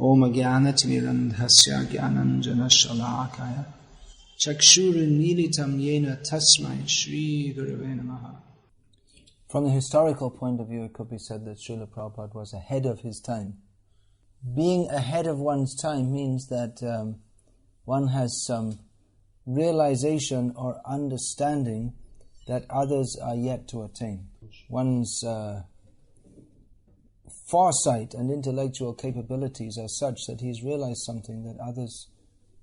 Om Jnana-timirandhasya Jnananjana-shalakaya Chakshurunmilitam Yena Tasmai Shri Gurave Namaha. From the historical point of view, it could be said that Srila Prabhupada was ahead of his time. Being ahead of one's time means that one has some realization or understanding that others are yet to attain. One's foresight and intellectual capabilities are such that he's realized something that others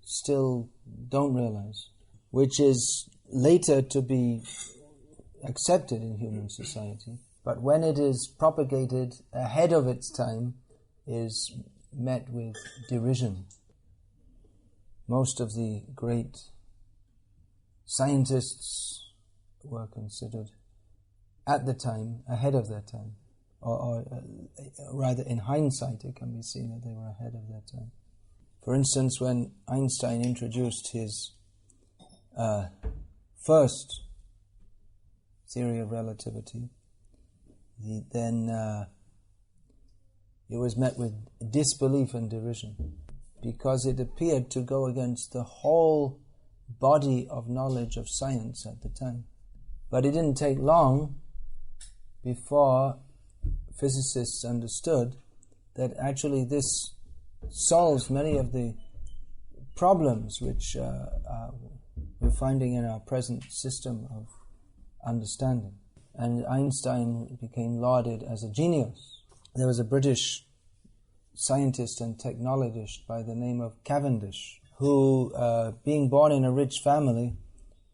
still don't realize, which is later to be accepted in human society, but when it is propagated ahead of its time, is met with derision. Most of the great scientists were considered at the time ahead of their time, or rather in hindsight it can be seen that they were ahead of their time. For instance, when Einstein introduced his first theory of relativity, then it was met with disbelief and derision, because it appeared to go against the whole body of knowledge of science at the time. But it didn't take long before physicists understood that actually this solves many of the problems which we're finding in our present system of understanding. And Einstein became lauded as a genius. There was a British scientist and technologist by the name of Cavendish, who, being born in a rich family,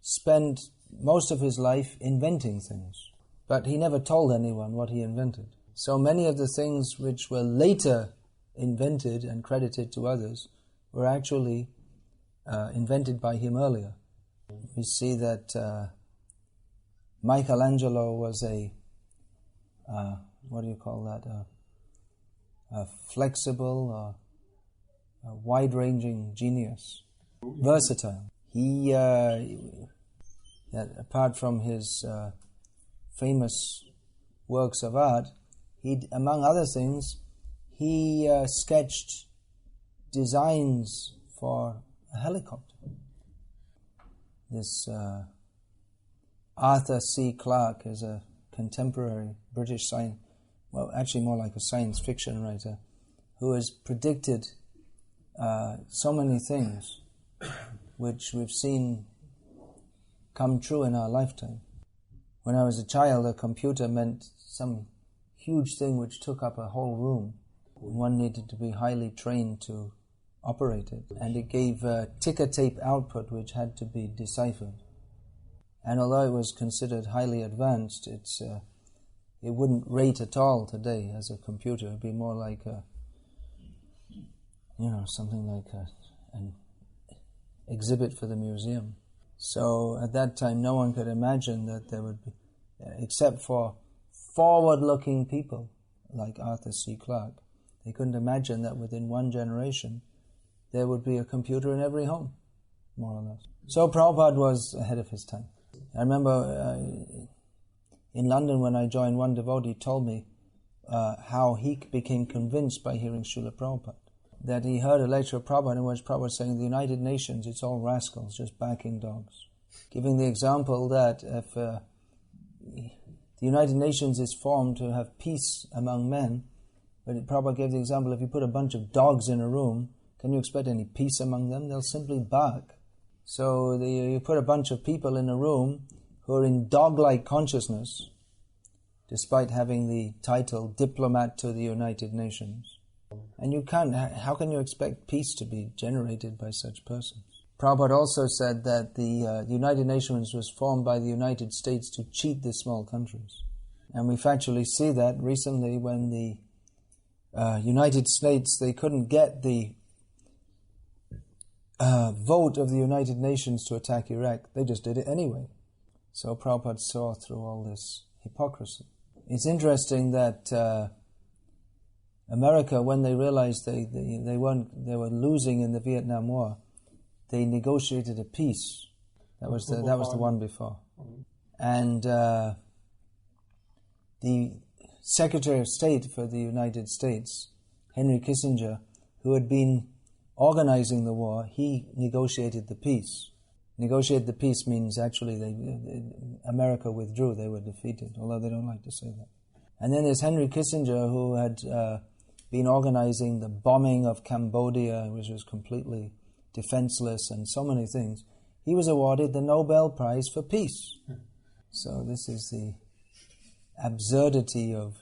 spent most of his life inventing things. But he never told anyone what he invented. So many of the things which were later invented and credited to others were actually invented by him earlier. We see that Michelangelo was a flexible, wide-ranging genius, versatile. He, apart from his famous works of art, among other things, he sketched designs for a helicopter. This Arthur C. Clarke is a contemporary British science, well, actually more like a science fiction writer, who has predicted so many things which we've seen come true in our lifetime. When I was a child, a computer meant some huge thing which took up a whole room. One needed to be highly trained to operate it, and it gave ticker tape output which had to be deciphered. And although it was considered highly advanced, it wouldn't rate at all today as a computer. It would be more like something like an exhibit for the museum. So at that time, no one could imagine that there would be, except for forward-looking people like Arthur C. Clarke, they couldn't imagine that within one generation there would be a computer in every home, more or less. So Prabhupada was ahead of his time. I remember in London when I joined, one devotee told me how he became convinced by hearing Srila Prabhupada, that he heard a lecture of Prabhupada in which Prabhupada was saying the United Nations, it's all rascals, just backing dogs. Giving the example that if the United Nations is formed to have peace among men, but Prabhupada gave the example, if you put a bunch of dogs in a room, can you expect any peace among them? They'll simply bark. So you put a bunch of people in a room who are in dog-like consciousness, despite having the title diplomat to the United Nations. And how can you expect peace to be generated by such persons? Prabhupada also said that the United Nations was formed by the United States to cheat the small countries. And we factually see that recently when the United States, they couldn't get the vote of the United Nations to attack Iraq. They just did it anyway. So Prabhupada saw through all this hypocrisy. It's interesting that America, when they realized they were losing in the Vietnam War, they negotiated a peace. That was the one before. And the Secretary of State for the United States, Henry Kissinger, who had been organizing the war, he negotiated the peace. Negotiate the peace means actually America withdrew, they were defeated, although they don't like to say that. And then there's Henry Kissinger, who had been organizing the bombing of Cambodia, which was completely defenseless and so many things. He was awarded the Nobel Prize for Peace. So this is the absurdity of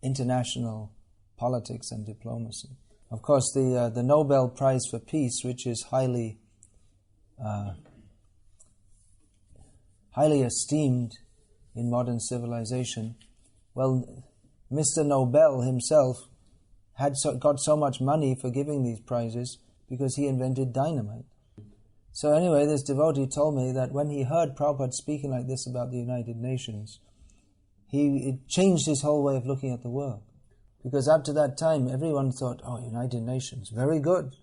international politics and diplomacy. Of course, the Nobel Prize for Peace, which is highly esteemed in modern civilization, well, Mr. Nobel himself got so much money for giving these prizes because he invented dynamite. So anyway, this devotee told me that when he heard Prabhupada speaking like this about the United Nations, it changed his whole way of looking at the world. Because up to that time, everyone thought, oh, United Nations, very good.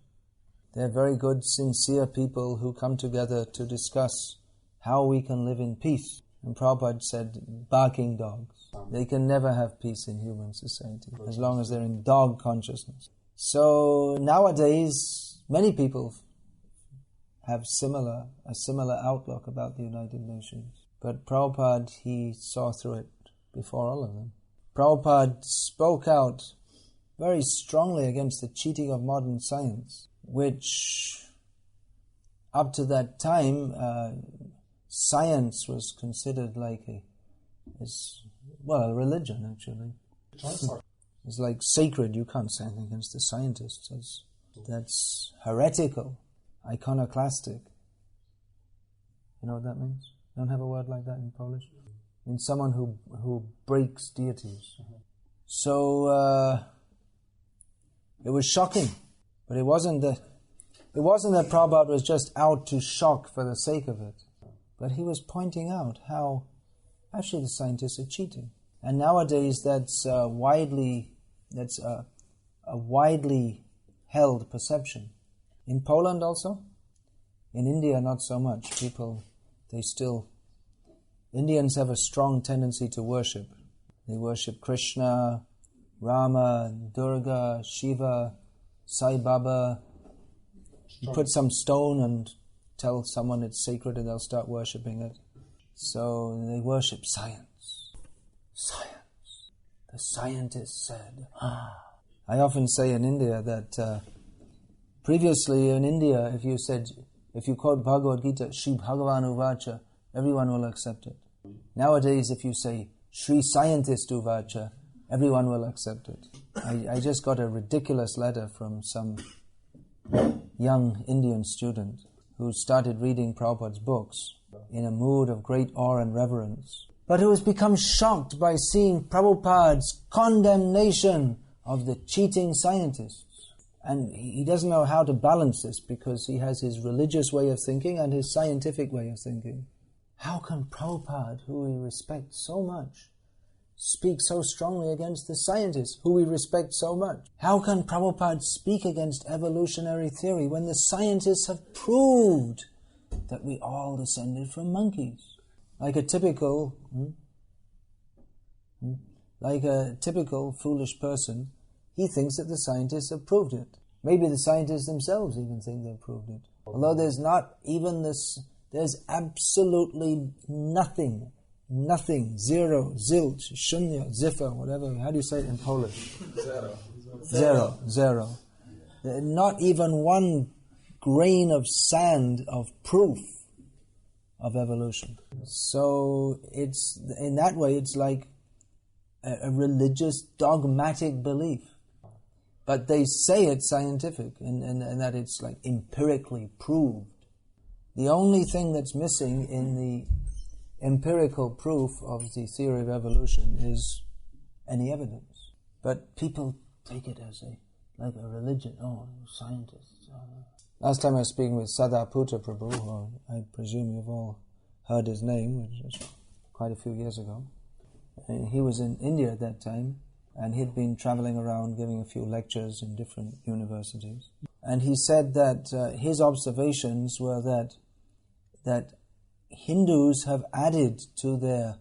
They're very good, sincere people who come together to discuss how we can live in peace. And Prabhupada said, barking dogs. They can never have peace in human society, as long as they're in dog consciousness. So nowadays, many people have a similar outlook about the United Nations. But Prabhupada, he saw through it before all of them. Prabhupada spoke out very strongly against the cheating of modern science, which up to that time, science was considered like a religion, actually. It's like sacred. You can't say anything against the scientists. That's heretical, iconoclastic. You know what that means? You don't have a word like that in Polish? It means someone who breaks deities. So it was shocking, but it wasn't that Prabhupada was just out to shock for the sake of it. But he was pointing out how actually the scientists are cheating. And nowadays that's a widely held perception. In Poland also, in India not so much. Indians have a strong tendency to worship. They worship Krishna, Rama, Durga, Shiva, Sai Baba. You put some stone and tell someone it's sacred and they'll start worshipping it. So they worship science. Science. The scientist said. I often say in India that previously in India, if you quote Bhagavad-gita, Shri Bhagavan Uvacha, everyone will accept it. Nowadays, if you say Shri Scientist Uvacha, everyone will accept it. I just got a ridiculous letter from some young Indian student who started reading Prabhupada's books in a mood of great awe and reverence, but who has become shocked by seeing Prabhupada's condemnation of the cheating scientists. And he doesn't know how to balance this because he has his religious way of thinking and his scientific way of thinking. How can Prabhupada, who we respect so much, speak so strongly against the scientists, who we respect so much? How can Prabhupada speak against evolutionary theory when the scientists have proved that we all descended from monkeys? Like a typical foolish person, he thinks that the scientists have proved it. Maybe the scientists themselves even think they've proved it. Although there's not even this, there's absolutely nothing, zero, zilch, shunya, ziffer, whatever, how do you say it in Polish? Zero. Not even one grain of sand of proof of evolution. So it's, in that way, it's like a religious, dogmatic belief. But they say it's scientific and that it's like empirically proved. The only thing that's missing in the empirical proof of the theory of evolution is any evidence. But people take it as like a religion. Oh, scientists. Last time I was speaking with Sadaputa Prabhu, who I presume you've all heard his name, which was quite a few years ago. And he was in India at that time, and he'd been traveling around giving a few lectures in different universities. And he said that his observations were that Hindus have added to their,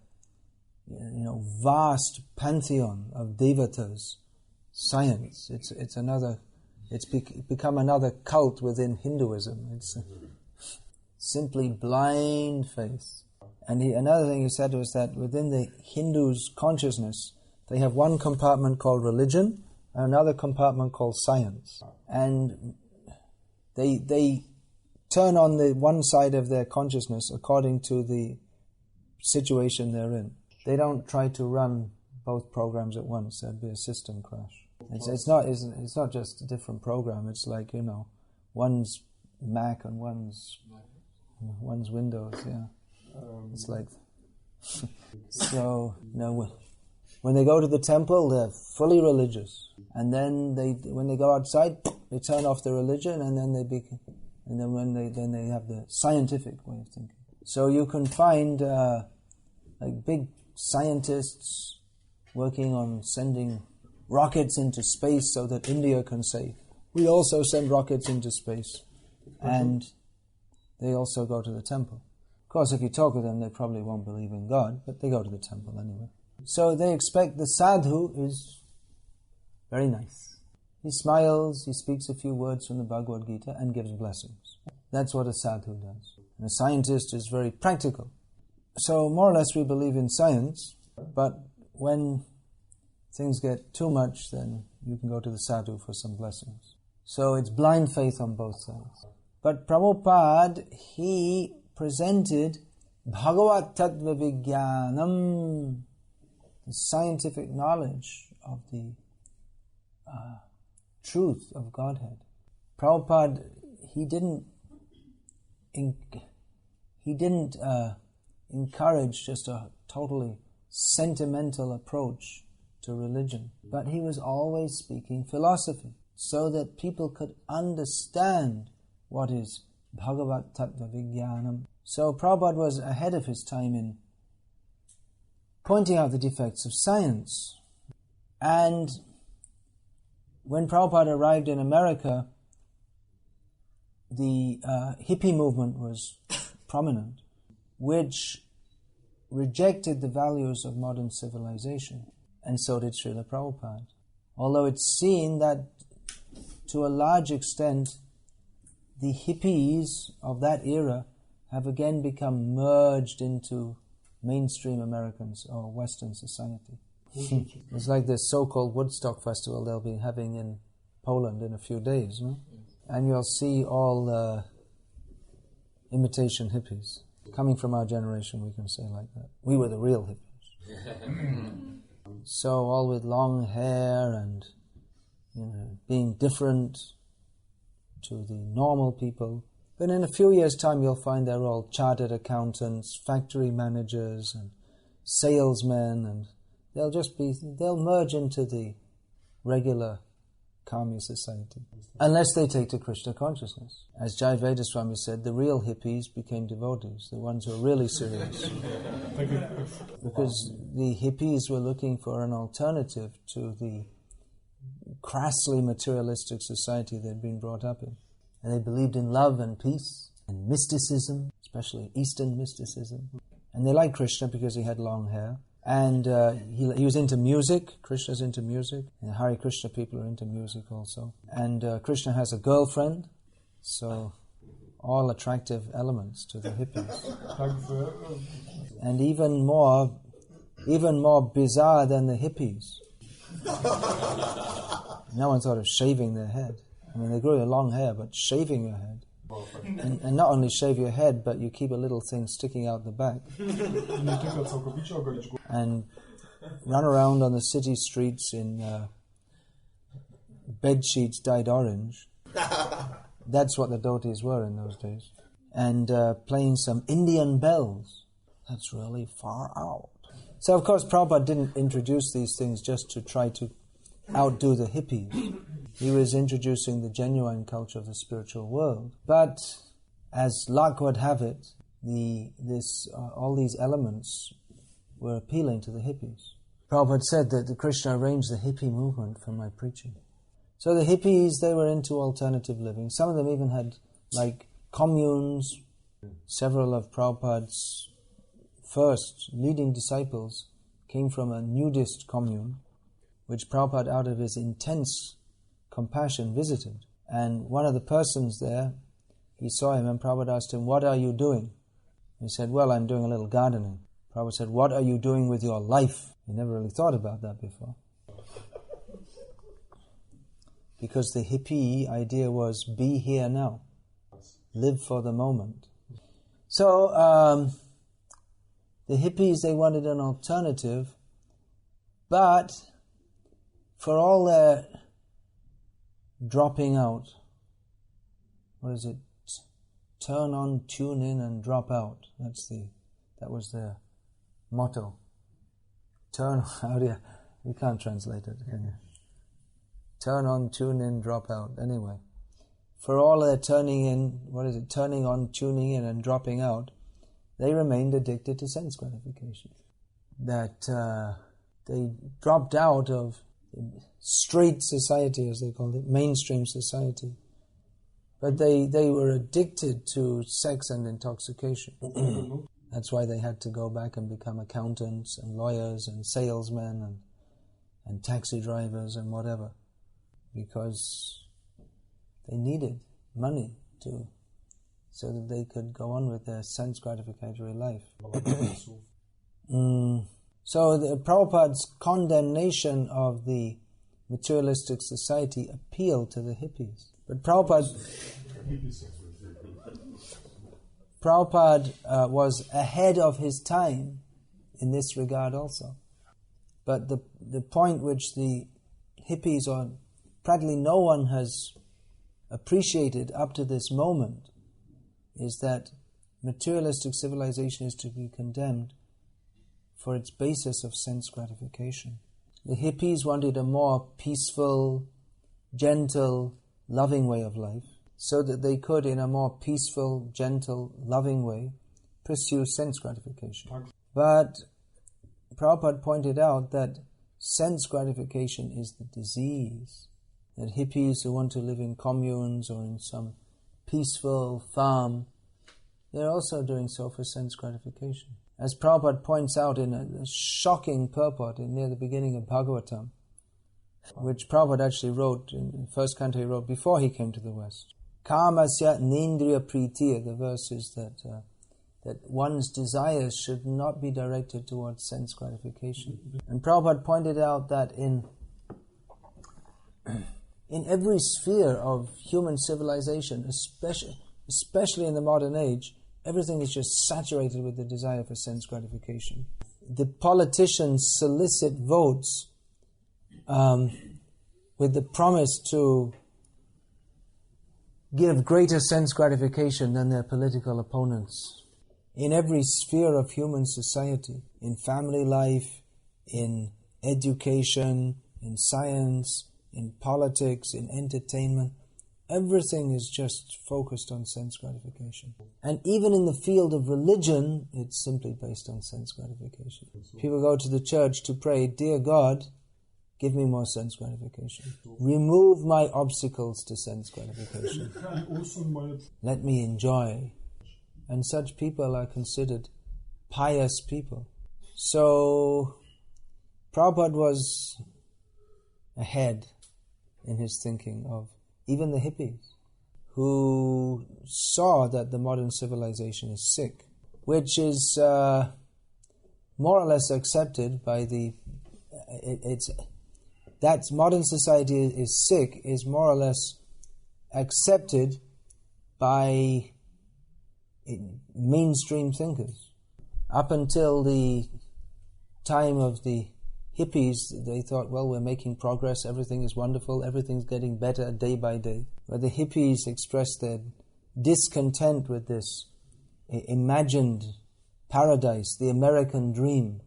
vast pantheon of devatas, science. It's become another cult within Hinduism. It's simply blind faith. And another thing he said was that within the Hindus' consciousness, they have one compartment called religion and another compartment called science. And they turn on the one side of their consciousness according to the situation they're in. They don't try to run both programs at once. There'd be a system crash. It's not just a different program. It's like, one's Mac and one's Windows. Yeah, it's like so. When they go to the temple, they're fully religious, and then when they go outside, they turn off the religion, and then then they have the scientific way of thinking. So you can find like big scientists working on sending rockets into space so that India can say, we also send rockets into space. And they also go to the temple. Of course, if you talk with them, they probably won't believe in God, but they go to the temple anyway. So they expect the sadhu is very nice. He smiles, he speaks a few words from the Bhagavad-gita and gives blessings. That's what a sadhu does. And a scientist is very practical. So more or less we believe in science, but when things get too much, then you can go to the sadhu for some blessings. So it's blind faith on both sides. But Prabhupada, he presented Bhagavad Tattva Vijnanam, the scientific knowledge of the truth of Godhead. Prabhupada, he didn't encourage just a totally sentimental approach to religion, but he was always speaking philosophy so that people could understand what is Bhagavad Tattva Vijnanam. So Prabhupada was ahead of his time in pointing out the defects of science. And when Prabhupada arrived in America, the hippie movement was prominent, which rejected the values of modern civilization, and so did Srila Prabhupada. Although it's seen that to a large extent the hippies of that era have again become merged into mainstream Americans or Western society. It's like this so-called Woodstock festival they'll be having in Poland in a few days, no? And you'll see all imitation hippies. Coming from our generation, we can say like that. We were the real hippies. So all with long hair and being different to the normal people. But in a few years' time, you'll find they're all chartered accountants, factory managers, and salesmen, and they'll merge into the regular Kami society. Unless they take to Krishna consciousness. As Jayaveda Swami said, the real hippies became devotees, the ones who are really serious. Because the hippies were looking for an alternative to the crassly materialistic society they'd been brought up in. And they believed in love and peace and mysticism, especially Eastern mysticism. And they liked Krishna because he had long hair. And he was into music. Krishna's into music. And Hare Krishna people are into music also. And Krishna has a girlfriend. So all attractive elements to the hippies. And even more bizarre than the hippies. No one thought of shaving their head. I mean, they grew their long hair, but shaving your head. And not only shave your head, but you keep a little thing sticking out the back. And run around on the city streets in bed sheets dyed orange. That's what the dhotis were in those days. And playing some Indian bells. That's really far out. So, of course, Prabhupada didn't introduce these things just to try to outdo the hippies. He was introducing the genuine culture of the spiritual world. But as luck would have it, all these elements were appealing to the hippies. Prabhupada said that Krishna arranged the hippie movement for my preaching. So the hippies, they were into alternative living. Some of them even had like communes. Several of Prabhupada's first leading disciples came from a nudist commune, which Prabhupada, out of his intense compassion, visited. And one of the persons there, he saw him, and Prabhupada asked him, "What are you doing?" He said, "Well, I'm doing a little gardening." Prabhupada said, "What are you doing with your life?" He never really thought about that before. Because the hippie idea was, be here now. Live for the moment. So, the hippies, they wanted an alternative, but for all their dropping out, what is it? Turn on, tune in, and drop out. That was their motto. You can't translate it, can you? Turn on, tune in, drop out. Anyway, for all their turning on, tuning in, and dropping out, they remained addicted to sense gratification. That they dropped out of straight society, as they called it, mainstream society. But they were addicted to sex and intoxication. That's why they had to go back and become accountants and lawyers and salesmen and taxi drivers and whatever, because they needed money so that they could go on with their sense gratificatory life. So the Prabhupada's condemnation of the materialistic society appealed to the hippies. But Prabhupada was ahead of his time in this regard also. But the point which the hippies, or practically no one has appreciated up to this moment, is that materialistic civilization is to be condemned for its basis of sense gratification. The hippies wanted a more peaceful, gentle, loving way of life, so that they could, in a more peaceful, gentle, loving way, pursue sense gratification. But Prabhupada pointed out that sense gratification is the disease. That hippies who want to live in communes or in some peaceful farm, they're also doing so for sense gratification. As Prabhupada points out in a shocking purport near the beginning of Bhagavatam, which Prabhupada actually wrote, in the first canto he wrote before he came to the West. Kamasya nendriya pritiya, the verse is that one's desires should not be directed towards sense gratification. And Prabhupada pointed out that in every sphere of human civilization, especially in the modern age, everything is just saturated with the desire for sense gratification. The politicians solicit votes with the promise to give greater sense gratification than their political opponents. In every sphere of human society, in family life, in education, in science, in politics, in entertainment, everything is just focused on sense gratification. And even in the field of religion, it's simply based on sense gratification. People go to the church to pray, "Dear God, give me more sense gratification. Remove my obstacles to sense gratification. Let me enjoy." And such people are considered pious people. So Prabhupada was ahead in his thinking of even the hippies, who saw that the modern civilization is sick, which is more or less accepted by that modern society is sick is more or less accepted by mainstream thinkers. Up until the time of the hippies, they thought, well, we're making progress, everything is wonderful, everything's getting better day by day. But the hippies expressed their discontent with this imagined paradise, the American dream.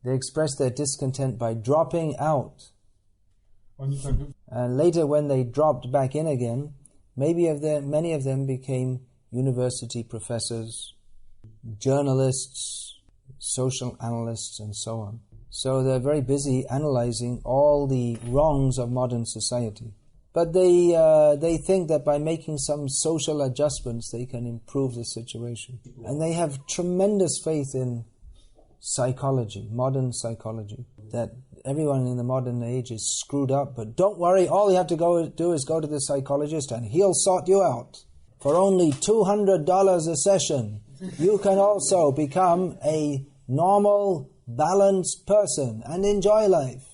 They expressed their discontent by dropping out. And later, when they dropped back in again, many of them became university professors, journalists, social analysts, and so on. So they're very busy analyzing all the wrongs of modern society. But they think that by making some social adjustments, they can improve the situation. And they have tremendous faith in psychology, modern psychology, that everyone in the modern age is screwed up, but don't worry, all you have to do is go to the psychologist and he'll sort you out. For only $200 a session, you can also become a normal, balanced person and enjoy life.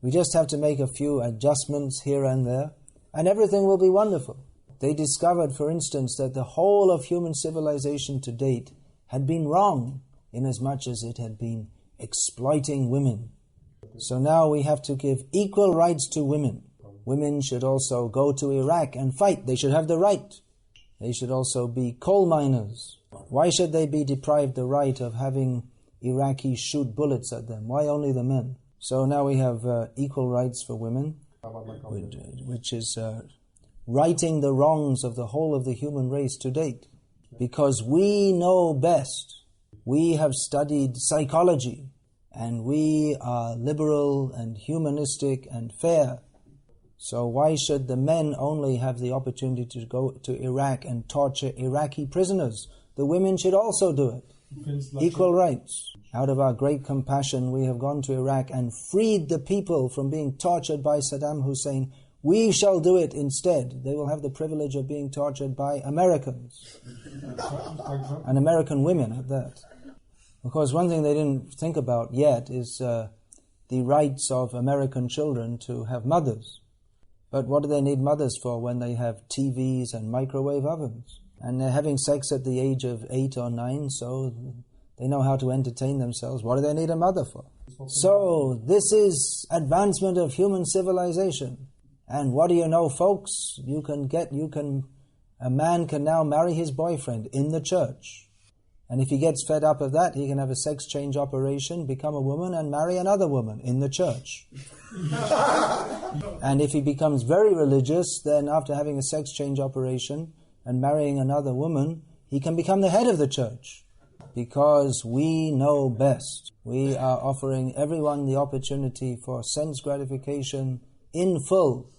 We just have to make a few adjustments here and there, and everything will be wonderful. They discovered, for instance, that the whole of human civilization to date had been wrong, inasmuch as it had been exploiting women. So now we have to give equal rights to women. Women should also go to Iraq and fight. They should have the right. They should also be coal miners. Why should they be deprived the right of having Iraqis shoot bullets at them? Why only the men? So now we have equal rights for women, which is righting the wrongs of the whole of the human race to date. Because we know best. We have studied psychology, and we are liberal and humanistic and fair. So why should the men only have the opportunity to go to Iraq and torture Iraqi prisoners? The women should also do it. Equal rights. Out of our great compassion, we have gone to Iraq and freed the people from being tortured by Saddam Hussein. We shall do it instead. They will have the privilege of being tortured by Americans. And American women at that. Of course, one thing they didn't think about yet is the rights of American children to have mothers. But what do they need mothers for when they have TVs and microwave ovens? And they're having sex at the age of 8 or 9, so they know how to entertain themselves. What do they need a mother for? So this is advancement of human civilization. And what do you know, folks? A man can now marry his boyfriend in the church. And if he gets fed up of that, he can have a sex change operation, become a woman, and marry another woman in the church. And if he becomes very religious, then after having a sex change operation and marrying another woman, he can become the head of the church. Because we know best. We are offering everyone the opportunity for sense gratification in full.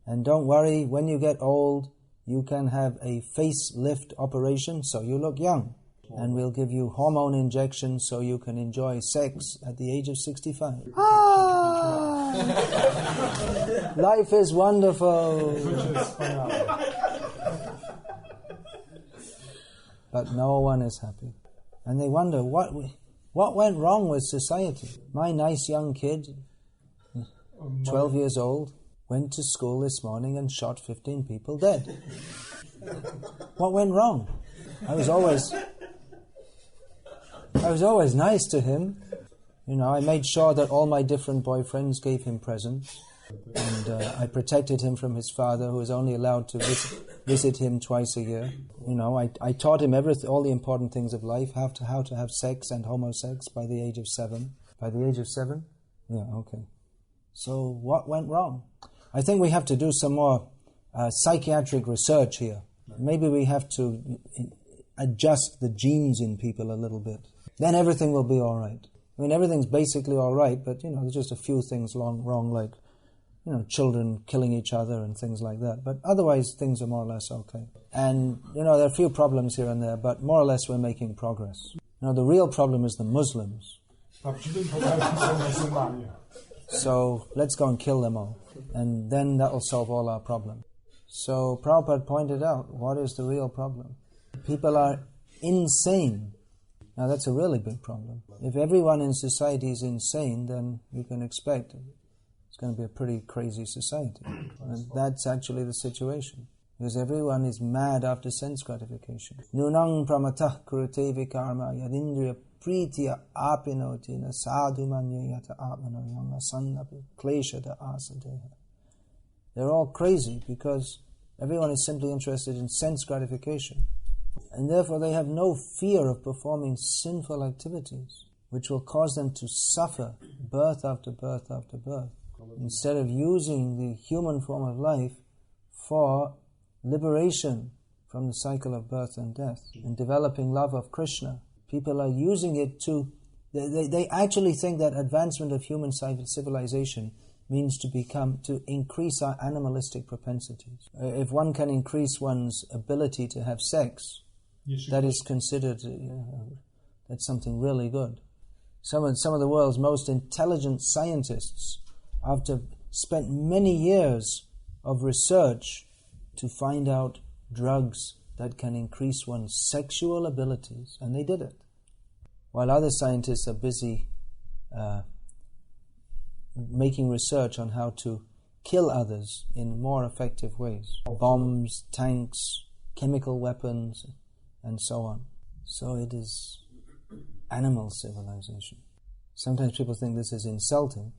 And don't worry, when you get old, you can have a facelift operation so you look young. And we'll give you hormone injections so you can enjoy sex at the age of 65. Life is wonderful. But no one is happy. And they wonder, what went wrong with society? My nice young kid, 12 years old, went to school this morning and shot 15 people dead. What went wrong? I was always nice to him. You know, I made sure that all my different boyfriends gave him presents. And I protected him from his father, who was only allowed to visit him twice a year. You know, I taught him all the important things of life, how to have sex and homosex by the age of 7. By the age of 7? Yeah, okay. So what went wrong? I think we have to do some more psychiatric research here. Maybe we have to adjust the genes in people a little bit. Then everything will be all right. I mean, everything's basically all right, but, there's just a few things wrong, like, children killing each other and things like that. But otherwise, things are more or less okay. And, there are a few problems here and there, but more or less we're making progress. The real problem is the Muslims. So let's go and kill them all. And then that will solve all our problems. So Prabhupada pointed out, what is the real problem? People are insane. Now that's a really big problem. If everyone in society is insane, then you can expect it's going to be a pretty crazy society. And that's actually the situation. Because everyone is mad after sense gratification. Nunang pramatah kurate vikarma yadindriya pritiya apinoti na sadhu manyayata atmano yanga sannapi kleshada asadeha. They're all crazy because everyone is simply interested in sense gratification. And therefore they have no fear of performing sinful activities, which will cause them to suffer birth after birth after birth, instead of using the human form of life for liberation from the cycle of birth and death, and developing love of Krishna. People are using it to... They actually think that advancement of human civilization means to increase our animalistic propensities. If one can increase one's ability to have sex, that is considered that's something really good. Some of the world's most intelligent scientists, after spent many years of research to find out drugs that can increase one's sexual abilities, and they did it. While other scientists are busy making research on how to kill others in more effective ways. Bombs, tanks, chemical weapons, and so on. So it is animal civilization. Sometimes people think this is insulting,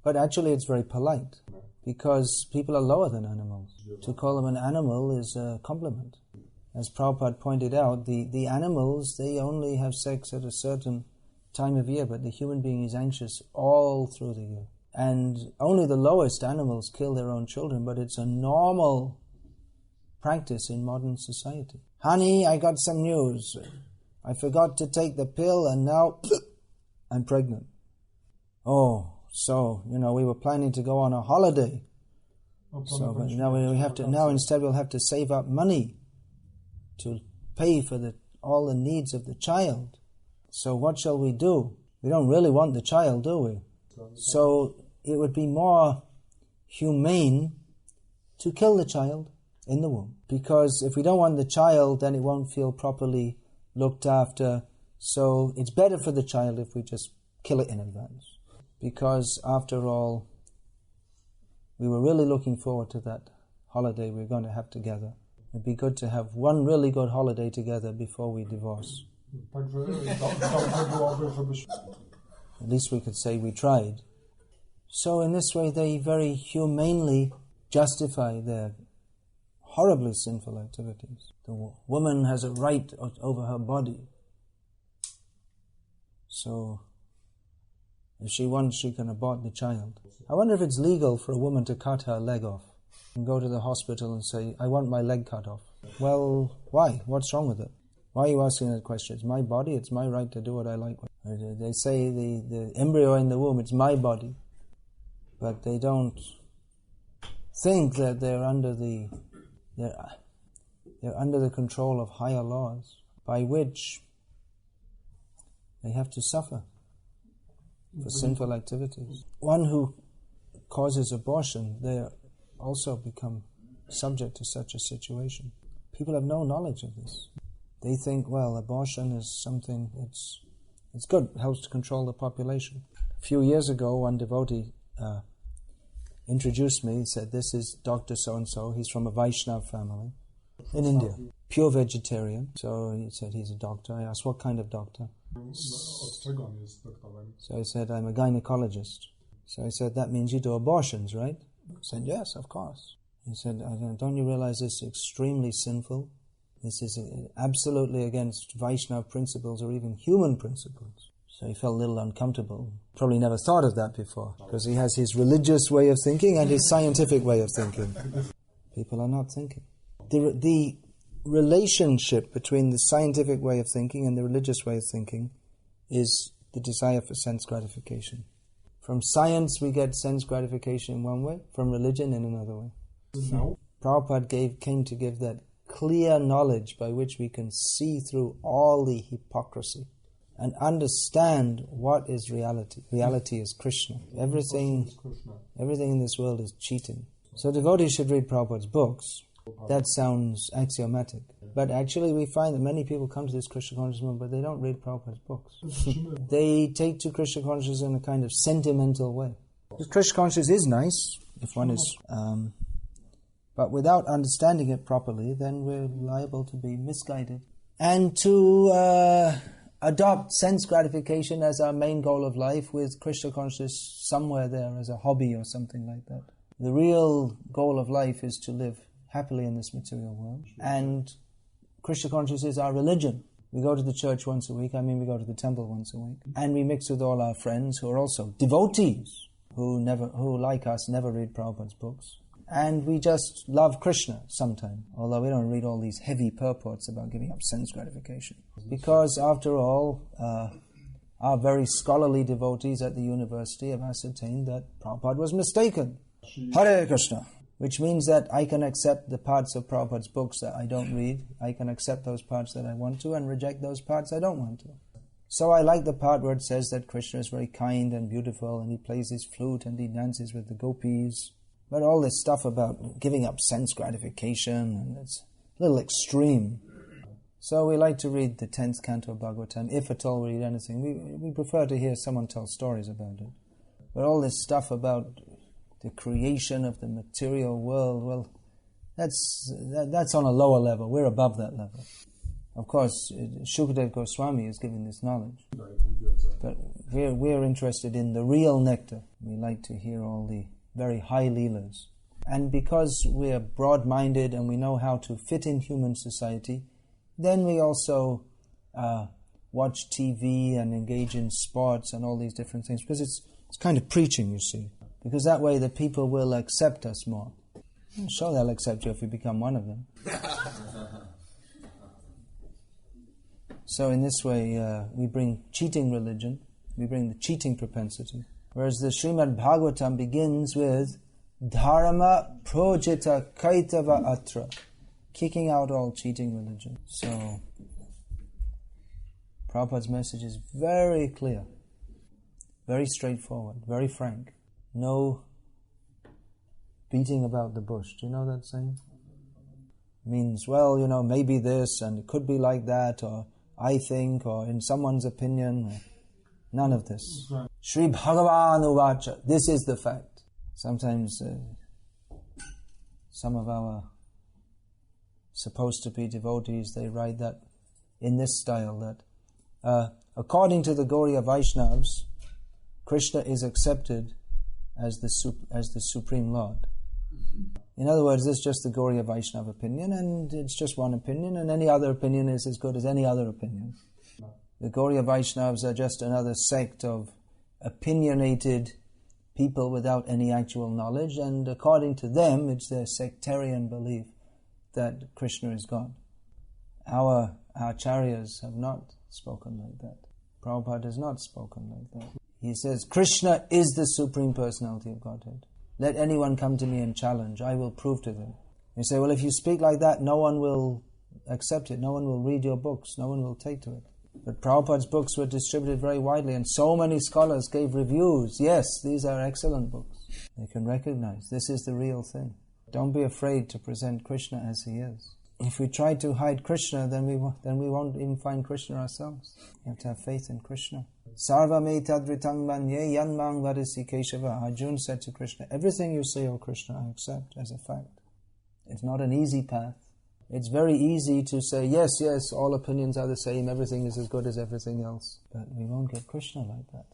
but actually it's very polite, because people are lower than animals. To call them an animal is a compliment. As Prabhupada pointed out, the animals, they only have sex at a certain time of year, but the human being is anxious all through the year. And only the lowest animals kill their own children, but it's a normal practice in modern society. Honey, I got some news. I forgot to take the pill and now I'm pregnant. Oh, so, we were planning to go on a holiday. So but now instead we'll have to save up money to pay for all the needs of the child. So what shall we do? We don't really want the child, do we? So it would be more humane to kill the child in the womb. Because if we don't want the child, then it won't feel properly looked after. So it's better for the child if we just kill it in advance. Because after all, we were really looking forward to that holiday we're going to have together. It'd be good to have one really good holiday together before we divorce. At least we could say we tried. So in this way they very humanely justify their horribly sinful activities. The woman has a right over her body. So if she wants, she can abort the child. I wonder if it's legal for a woman to cut her leg off and go to the hospital and say, I want my leg cut off. Well, why? What's wrong with it? Why are you asking that question? It's my body, it's my right to do what I like. They say the embryo in the womb, it's my body. But they don't think that they're under the control of higher laws, by which they have to suffer for sinful activities. One who causes abortion, they also become subject to such a situation. People have no knowledge of this. They think, well, abortion is something, it's good, it helps to control the population. A few years ago, one devotee introduced me. He said, this is Dr. So-and-so, he's from a Vaishnava family in India, pure vegetarian. So he said he's a doctor. I asked, what kind of doctor? So he said, I'm a gynecologist. So I said, that means you do abortions, right? I said, yes, of course. He said, don't you realize this is extremely sinful? This is absolutely against Vaishnava principles or even human principles. So he felt a little uncomfortable. Probably never thought of that before, because he has his religious way of thinking and his scientific way of thinking. People are not thinking. The relationship between the scientific way of thinking and the religious way of thinking is the desire for sense gratification. From science we get sense gratification in one way, from religion in another way. No. Prabhupada came to give that clear knowledge by which we can see through all the hypocrisy and understand what is reality. Reality is Krishna. Everything in this world is cheating. So devotees should read Prabhupada's books. That sounds axiomatic. But actually we find that many people come to this Krishna consciousness movement, but they don't read Prabhupada's books. They take to Krishna consciousness in a kind of sentimental way. Because Krishna consciousness is nice, if one is... but without understanding it properly, then we're liable to be misguided. And to adopt sense gratification as our main goal of life, with Krishna consciousness somewhere there as a hobby or something like that. The real goal of life is to live happily in this material world. And Krishna consciousness is our religion. We go to the church once a week, we go to the temple once a week. And we mix with all our friends who are also devotees, who like us, never read Prabhupada's books. And we just love Krishna sometime, although we don't read all these heavy purports about giving up sense gratification. Because after all, our very scholarly devotees at the university have ascertained that Prabhupada was mistaken. Hare Krishna. Which means that I can accept the parts of Prabhupada's books that I don't read. I can accept those parts that I want to and reject those parts I don't want to. So I like the part where it says that Krishna is very kind and beautiful and he plays his flute and he dances with the gopis. But all this stuff about giving up sense gratification, and it's a little extreme. So we like to read the 10th canto of Bhagavatam, if at all we read anything. We prefer to hear someone tell stories about it. But all this stuff about the creation of the material world, well, that's on a lower level. We're above that level. Of course, Shukadeva Goswami is giving this knowledge. But we're interested in the real nectar. We like to hear all the very high leelas. And because we're broad-minded and we know how to fit in human society, then we also watch TV and engage in sports and all these different things, because it's kind of preaching, you see. Because that way the people will accept us more. I'm sure they'll accept you if you become one of them. So in this way, we bring cheating religion, we bring the cheating propensity. Whereas the Srimad Bhagavatam begins with Dharma Projita Kaitava Atra, kicking out all cheating religion. So Prabhupada's message is very clear, very straightforward, very frank. No beating about the bush. Do you know that saying? Means, well, maybe this and it could be like that, or I think, or in someone's opinion. None of this. Sri Bhagavan Uvacha. This is the fact. Sometimes some of our supposed to be devotees, they write that in this style, that according to the Gauriya Vaishnavas, Krishna is accepted as the Supreme Lord. In other words, this is just the Gauriya Vaishnava opinion, and it's just one opinion, and any other opinion is as good as any other opinion. The Gauriya Vaishnavas are just another sect of opinionated people without any actual knowledge, and according to them, it's their sectarian belief that Krishna is God. Our acharyas have not spoken like that. Prabhupada has not spoken like that. He says, Krishna is the Supreme Personality of Godhead. Let anyone come to me and challenge. I will prove to them. You say, well, if you speak like that, no one will accept it. No one will read your books. No one will take to it. But Prabhupada's books were distributed very widely, and so many scholars gave reviews. Yes, these are excellent books. They can recognize this is the real thing. Don't be afraid to present Krishna as he is. If we try to hide Krishna, then we won't even find Krishna ourselves. You have to have faith in Krishna. Sarva me tadritang manye yanmang vadisi Keshava. Arjuna said to Krishna, everything you say, O Krishna, I accept as a fact. It's not an easy path. It's very easy to say, yes, all opinions are the same, everything is as good as everything else. But we won't get Krishna like that.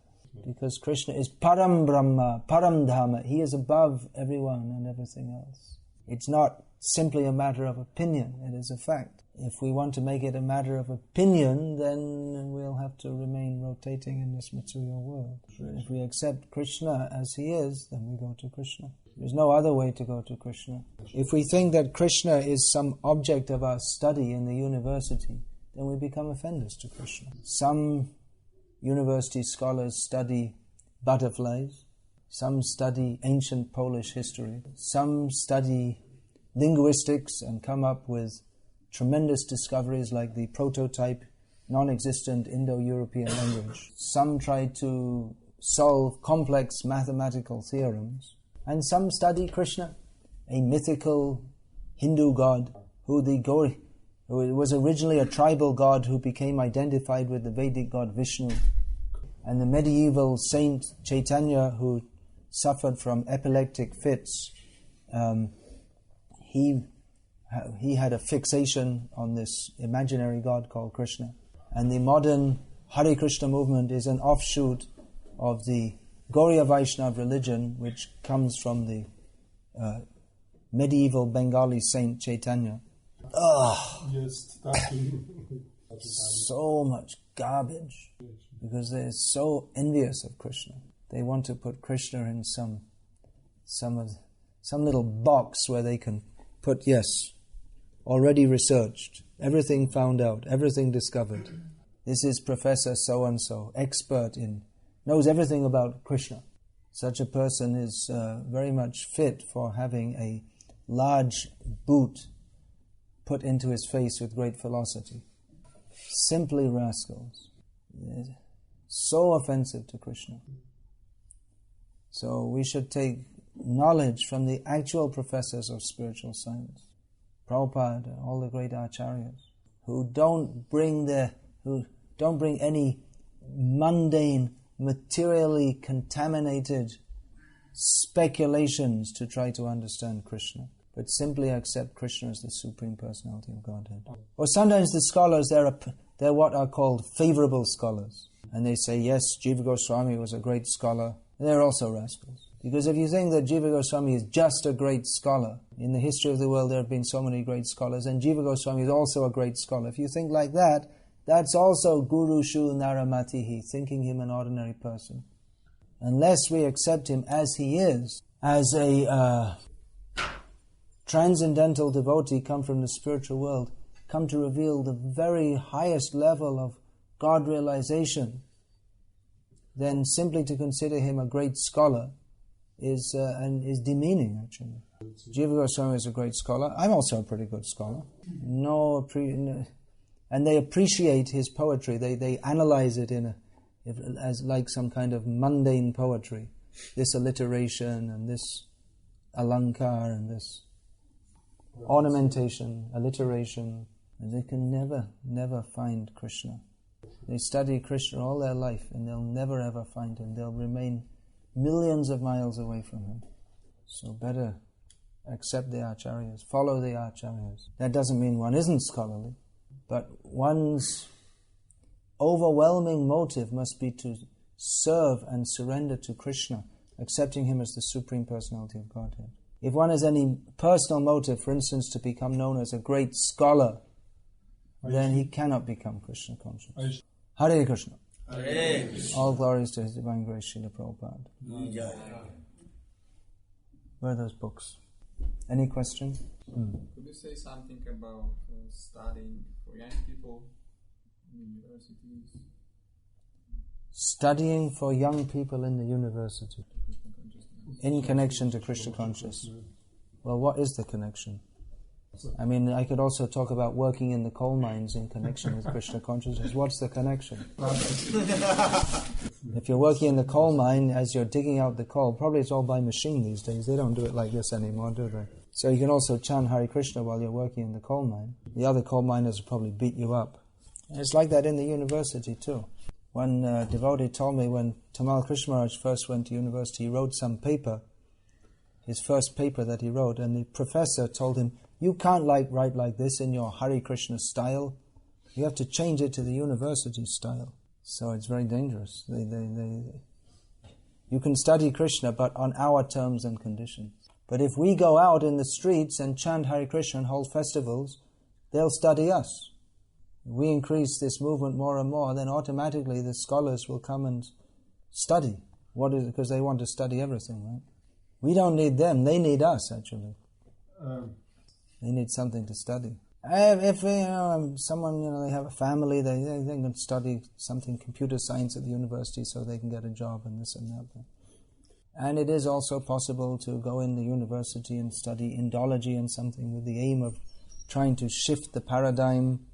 Because Krishna is Param Brahma, Param Dhamma. He is above everyone and everything else. It's not simply a matter of opinion, it is a fact. If we want to make it a matter of opinion, then we'll have to remain rotating in this material world. If we accept Krishna as he is, then we go to Krishna. There's no other way to go to Krishna. If we think that Krishna is some object of our study in the university, then we become offenders to Krishna. Some university scholars study butterflies, some study ancient Polish history, some study linguistics and come up with tremendous discoveries like the prototype non-existent Indo-European language. Some try to solve complex mathematical theorems. And some study Krishna, a mythical Hindu god who was originally a tribal god who became identified with the Vedic god Vishnu. And the medieval saint Chaitanya, who suffered from epileptic fits, he had a fixation on this imaginary god called Krishna. And the modern Hare Krishna movement is an offshoot of the Gauriya Vaishnava religion, which comes from the medieval Bengali saint Chaitanya. Yes, so much garbage, because they're so envious of Krishna. They want to put Krishna in some little box where they can put, yes, already researched, everything found out, everything discovered. This is Professor so-and-so, expert knows everything about Krishna. Such a person is very much fit for having a large boot put into his face with great velocity. Simply rascals. So offensive to Krishna. So we should take knowledge from the actual professors of spiritual science, Prabhupada, all the great acharyas, who don't bring any mundane, materially contaminated speculations to try to understand Krishna, but simply accept Krishna as the Supreme Personality of Godhead. Or sometimes the scholars, they're what are called favorable scholars. And they say, yes, Jiva Goswami was a great scholar. They're also rascals. Because if you think that Jiva Goswami is just a great scholar, in the history of the world there have been so many great scholars, and Jiva Goswami is also a great scholar. If you think like that, that's also Guru Shu Naramatihi, thinking him an ordinary person. Unless we accept him as he is, as a transcendental devotee come from the spiritual world, come to reveal the very highest level of God realization, then simply to consider him a great scholar is demeaning, actually. Jiva Goswami is a great scholar. I'm also a pretty good scholar. And they appreciate his poetry. They analyze it as like some kind of mundane poetry. This alliteration and this alankar and this ornamentation, alliteration. And they can never find Krishna. They study Krishna all their life and they'll never ever find him. They'll remain millions of miles away from him. So better accept the acharyas, follow the acharyas. That doesn't mean one isn't scholarly, but one's overwhelming motive must be to serve and surrender to Krishna, accepting him as the Supreme Personality of Godhead. If one has any personal motive, for instance, to become known as a great scholar, then he cannot become Krishna conscious. Hare Krishna. Hare Krishna. All glories to His Divine Grace, Srila Prabhupada. Where are those books? Any question? Could you say something about studying for young people in universities? Studying for young people in the university in connection to Krishna consciousness. Well, what is the connection? I mean, I could also talk about working in the coal mines in connection with Krishna consciousness. What's the connection? If you're working in the coal mine, as you're digging out the coal, probably it's all by machine these days. They don't do it like this anymore, do they? So you can also chant Hare Krishna while you're working in the coal mine. The other coal miners will probably beat you up. And it's like that in the university too. One devotee told me when Tamal Krishna Maharaj first went to university, he wrote some paper, his first paper that he wrote, and the professor told him, you can't write like this in your Hare Krishna style. You have to change it to the university style. So it's very dangerous. You can study Krishna, but on our terms and conditions. But if we go out in the streets and chant Hare Krishna and hold festivals, they'll study us. If we increase this movement more and more, then automatically the scholars will come and study. Because they want to study everything, right? We don't need them, they need us, actually. They need something to study. If someone, they have a family, they can study something, computer science at the university, so they can get a job and this and that. And it is also possible to go in the university and study Indology and something with the aim of trying to shift the paradigm.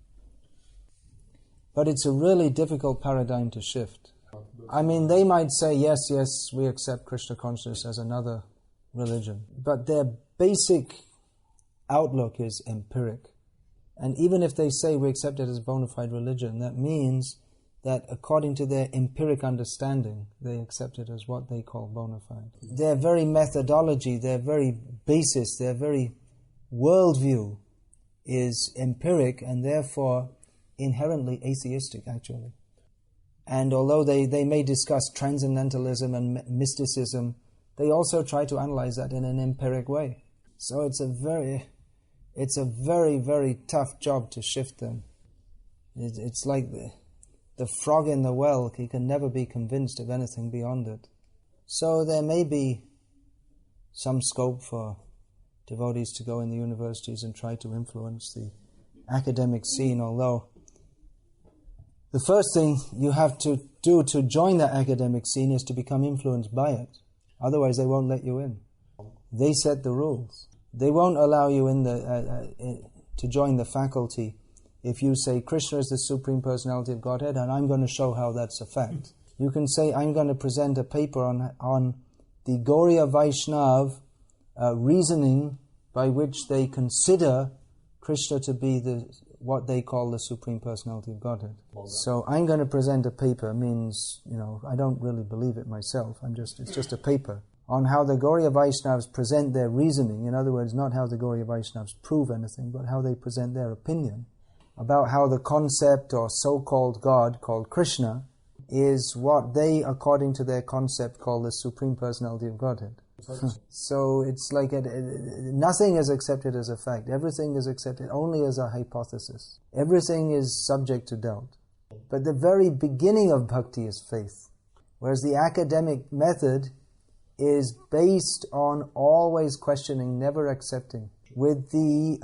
But it's a really difficult paradigm to shift. I mean, they might say, yes, we accept Krishna consciousness as another religion. But their basic outlook is empiric. And even if they say we accept it as a bona fide religion, that means that according to their empiric understanding, they accept it as what they call bona fide. Their very methodology, their very basis, their very worldview is empiric and therefore inherently atheistic, actually. And although they may discuss transcendentalism and mysticism, they also try to analyze that in an empiric way. So it's a very, very tough job to shift them. It's like the frog in the well. He can never be convinced of anything beyond it. So there may be some scope for devotees to go in the universities and try to influence the academic scene, although the first thing you have to do to join that academic scene is to become influenced by it. Otherwise they won't let you in. They set the rules. They won't allow you in to join the faculty if you say Krishna is the Supreme Personality of Godhead, and I'm going to show how that's a fact. You can say, I'm going to present a paper on the Gauriya Vaishnav reasoning by which they consider Krishna to be what they call the Supreme Personality of Godhead. So I'm going to present a paper means, I don't really believe it myself. It's just a paper on how the Gauriya Vaishnavas present their reasoning. In other words, not how the Gauriya Vaishnavas prove anything, but how they present their opinion about how the concept or so-called God called Krishna is what they, according to their concept, call the Supreme Personality of Godhead. So it's like nothing is accepted as a fact. Everything is accepted only as a hypothesis. Everything is subject to doubt. But the very beginning of bhakti is faith. Whereas the academic method is based on always questioning, never accepting, with the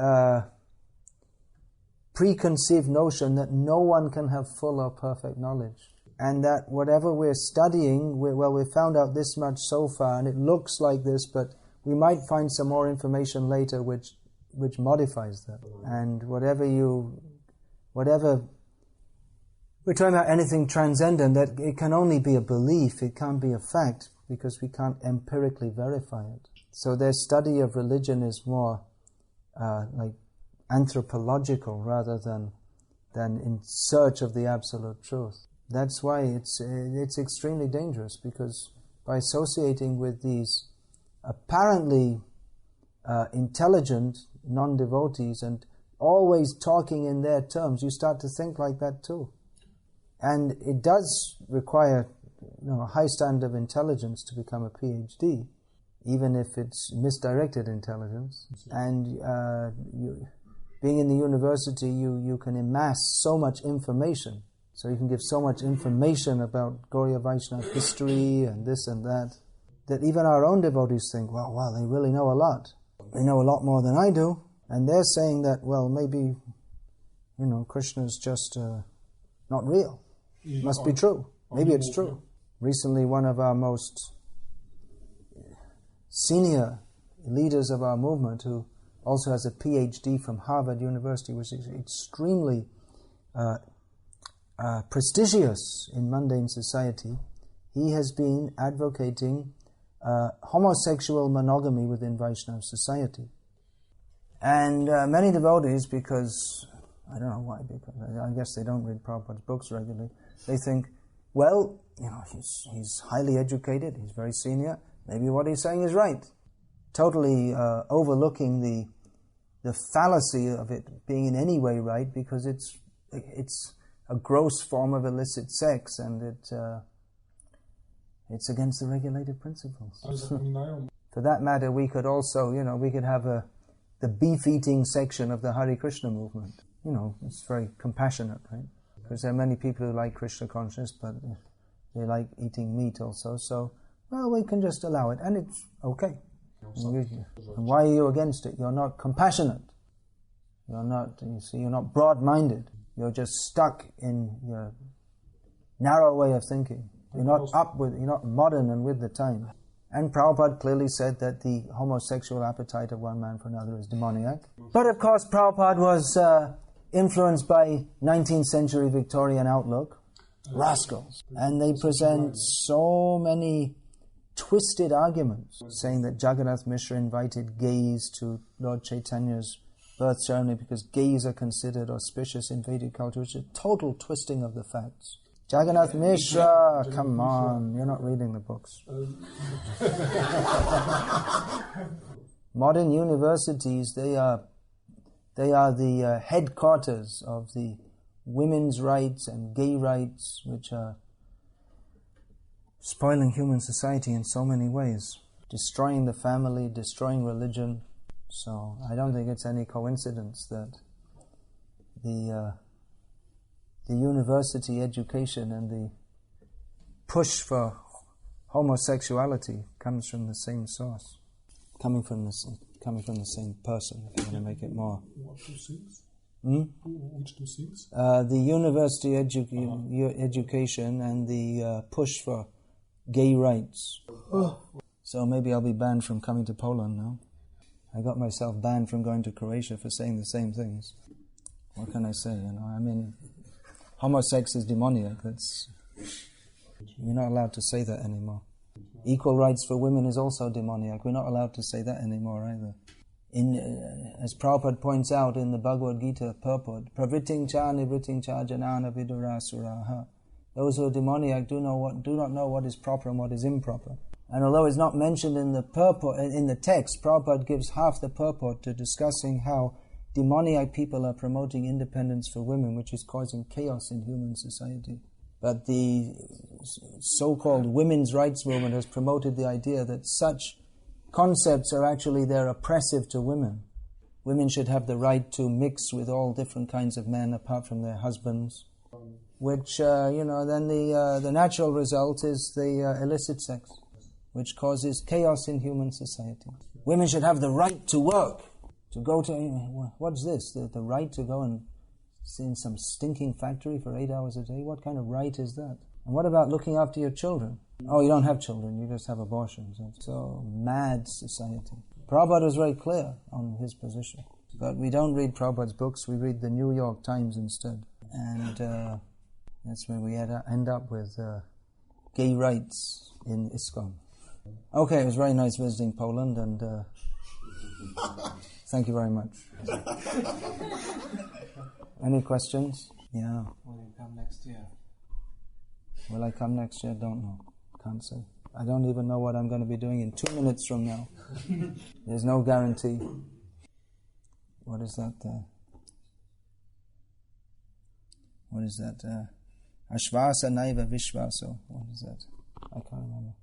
preconceived notion that no one can have full or perfect knowledge. And that whatever we're studying, we've found out this much so far, and it looks like this, but we might find some more information later which modifies that. And whatever we're talking about anything transcendent, that it can only be a belief, it can't be a fact, because we can't empirically verify it. So their study of religion is more like anthropological rather than in search of the absolute truth. That's why it's extremely dangerous, because by associating with these apparently intelligent non-devotees and always talking in their terms, you start to think like that too. And it does require a high standard of intelligence to become a PhD, even if it's misdirected intelligence. And being in the university, you can amass so much information. So you can give so much information about Gauriya Vaishnava history and this and that even our own devotees think, wow, they really know a lot. They know a lot more than I do. And they're saying that, well, maybe, Krishna's just not real. Must be true. Maybe it's true. Recently, one of our most senior leaders of our movement, who also has a PhD from Harvard University, which is extremely prestigious in mundane society, he has been advocating homosexual monogamy within Vaishnava society. And many devotees, because, I don't know why, because I guess they don't read Prabhupada's books regularly, they think, well, he's highly educated, he's very senior, maybe what he's saying is right. Totally overlooking the fallacy of it being in any way right, because it's a gross form of illicit sex, and it's against the regulated principles. For that matter, we could also, we could have the beef-eating section of the Hare Krishna movement. It's very compassionate, right? Because there are many people who like Krishna consciousness, but they like eating meat also. So, well, we can just allow it, and it's okay. And why are you against it? You're not compassionate. You're not broad-minded. You're just stuck in your narrow way of thinking. You're not modern and with the time. And Prabhupada clearly said that the homosexual appetite of one man for another is demoniac. But of course, Prabhupada was influenced by 19th century Victorian outlook, rascals. And they present so many twisted arguments, saying that Jagannath Mishra invited gays to Lord Chaitanya's birth ceremony because gays are considered auspicious in Vedic culture, which is a total twisting of the facts. Jagannath Mishra, come on, you're not reading the books. Modern universities, they are the headquarters of the women's rights and gay rights, which are spoiling human society in so many ways, destroying the family, destroying religion. So I don't think it's any coincidence that the university education and the push for homosexuality comes from the same source, coming from the same person. If you want to make it more. What two things? Which two things? The university education and the push for gay rights. So maybe I'll be banned from coming to Poland now. I got myself banned from going to Croatia for saying the same things. What can I say? I mean, homosex is demoniac. You're not allowed to say that anymore. Equal rights for women is also demoniac. We're not allowed to say that anymore either. As Prabhupada points out in the Bhagavad-gita purport, pravriting cha nivriting cha janana vidurasuraha. Those who are demoniac do not know what is proper and what is improper. And although it's not mentioned in the purport, in the text, Prabhupada gives half the purport to discussing how demoniac people are promoting independence for women, which is causing chaos in human society. But the so-called women's rights movement has promoted the idea that such concepts are actually they're oppressive to women. Women should have the right to mix with all different kinds of men apart from their husbands, which, then the natural result is the illicit sex, which causes chaos in human society. Women should have the right to work, to go to, what's this? The right to go and sit in some stinking factory for 8 hours a day? What kind of right is that? And what about looking after your children? Oh, you don't have children, you just have abortions. So mad society. Prabhupada was very clear on his position. But we don't read Prabhupada's books, we read the New York Times instead. And that's where we end up with gay rights in ISKCON. Okay, it was very nice visiting Poland, and thank you very much. Any questions? Yeah. Will you come next year? Will I come next year? Don't know. Can't say. I don't even know what I'm going to be doing in 2 minutes from now. There's no guarantee. What is that? What is that? Ashvasa naiva vishvaso. What is that? I can't remember.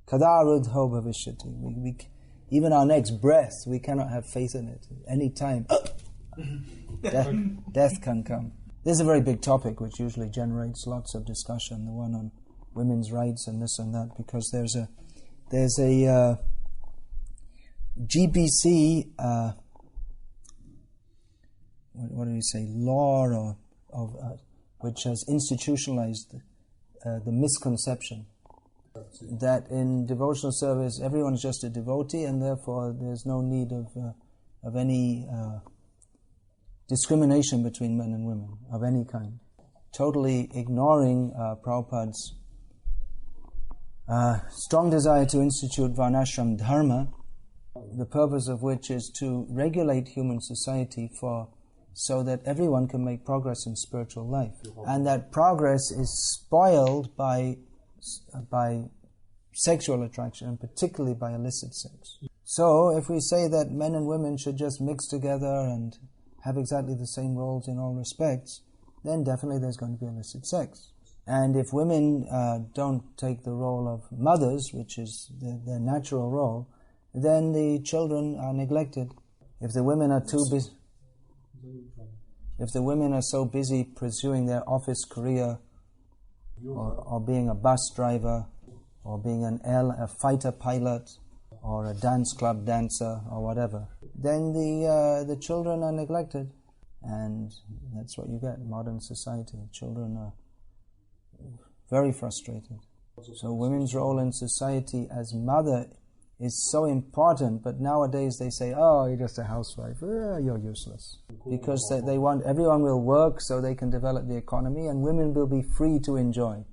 Kadarudho bhavishyati. Even our next breath, we cannot have faith in it. Any time, death can come. This is a very big topic which usually generates lots of discussion, the one on women's rights and this and that, because there's a GBC, what do you say, law which has institutionalized the misconception that in devotional service everyone's just a devotee and therefore there's no need of any discrimination between men and women of any kind, totally ignoring Prabhupada's strong desire to institute Varnashram Dharma, the purpose of which is to regulate human society so that everyone can make progress in spiritual life. And that progress is spoiled by sexual attraction, and particularly by illicit sex. So if we say that men and women should just mix together and have exactly the same roles in all respects, then definitely there's going to be illicit sex. And if women don't take the role of mothers, which is their natural role, then the children are neglected. If the women are so busy pursuing their office career, or being a bus driver, or being a fighter pilot, or a dance club dancer, or whatever, then the children are neglected. And that's what you get in modern society. Children are very frustrated. So women's role in society as mother is so important, but nowadays they say, oh, you're just a housewife, you're useless. Because they want everyone will work so they can develop the economy, and women will be free to enjoy,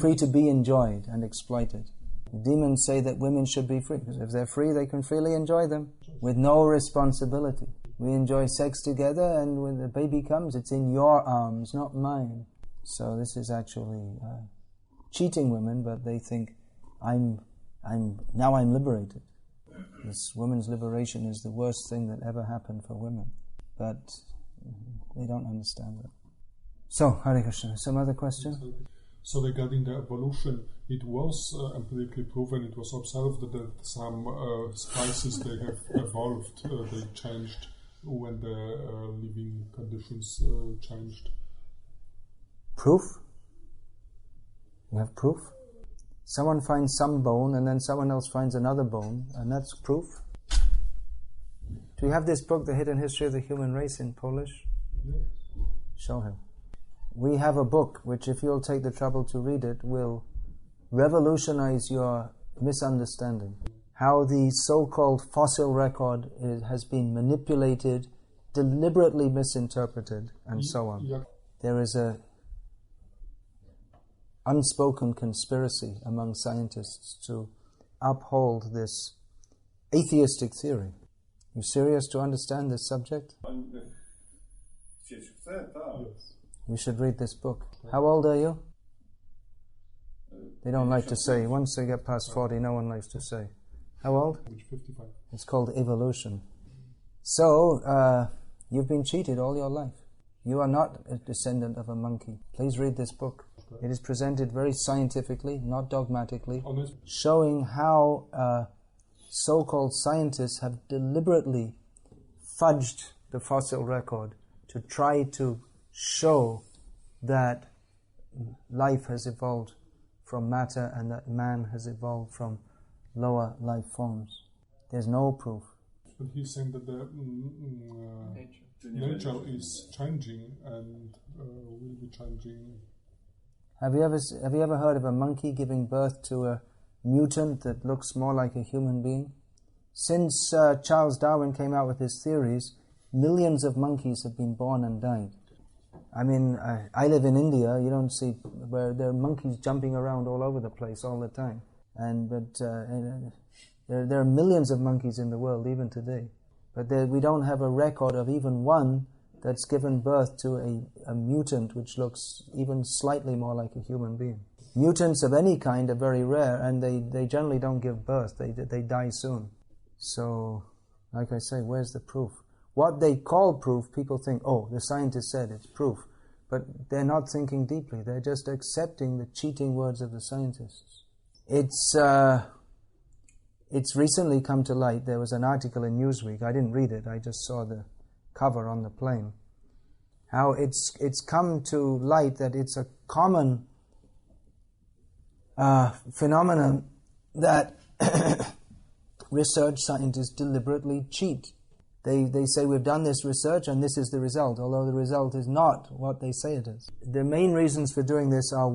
free to be enjoyed and exploited. The demons say that women should be free, because if they're free, they can freely enjoy them with no responsibility. We enjoy sex together, and when the baby comes, it's in your arms, not mine. So this is actually cheating women, but they think, I'm liberated. This women's liberation is the worst thing that ever happened for women. But they don't understand that. So, Hare Krishna, some other questions? So regarding the evolution, it was empirically proven, it was observed that some spices, they have evolved, they changed when the living conditions changed. Proof? You have proof? Someone finds some bone and then someone else finds another bone, and that's proof? Do you have this book, The Hidden History of the Human Race, in Polish? Yes. Show him. We have a book which, if you'll take the trouble to read it, will revolutionize your misunderstanding. How the so-called fossil record has been manipulated deliberately misinterpreted, and so on. Yeah. There is a unspoken conspiracy among scientists to uphold this atheistic theory. You serious to understand this subject? Yes. You should read this book. How old are you? They don't like to say. Once they get past 40, no one likes to say. How old? Age 55. It's called evolution. So, you've been cheated all your life. You are not a descendant of a monkey. Please read this book. It is presented very scientifically, not dogmatically, Honest. showing how so-called scientists have deliberately fudged the fossil record to try to show that life has evolved from matter and that man has evolved from lower life forms. There's no proof. But he's saying that the nature is changing and will be changing. Have you ever heard of a monkey giving birth to a mutant that looks more like a human being? Since Charles Darwin came out with his theories, millions of monkeys have been born and died. I mean, I live in India. You don't see where there are monkeys jumping around all over the place all the time. But there are millions of monkeys in the world even today. But we don't have a record of even one that's given birth to a mutant which looks even slightly more like a human being. Mutants of any kind are very rare, and they generally don't give birth. They die soon. So, like I say, where's the proof? What they call proof, people think, oh, the scientist said it's proof. But they're not thinking deeply. They're just accepting the cheating words of the scientists. It's recently come to light. There was an article in Newsweek. I didn't read it. I just saw the cover on the plane. How it's come to light that it's a common phenomenon that research scientists deliberately cheat. They say we've done this research and this is the result, although the result is not what they say it is. The main reasons for doing this are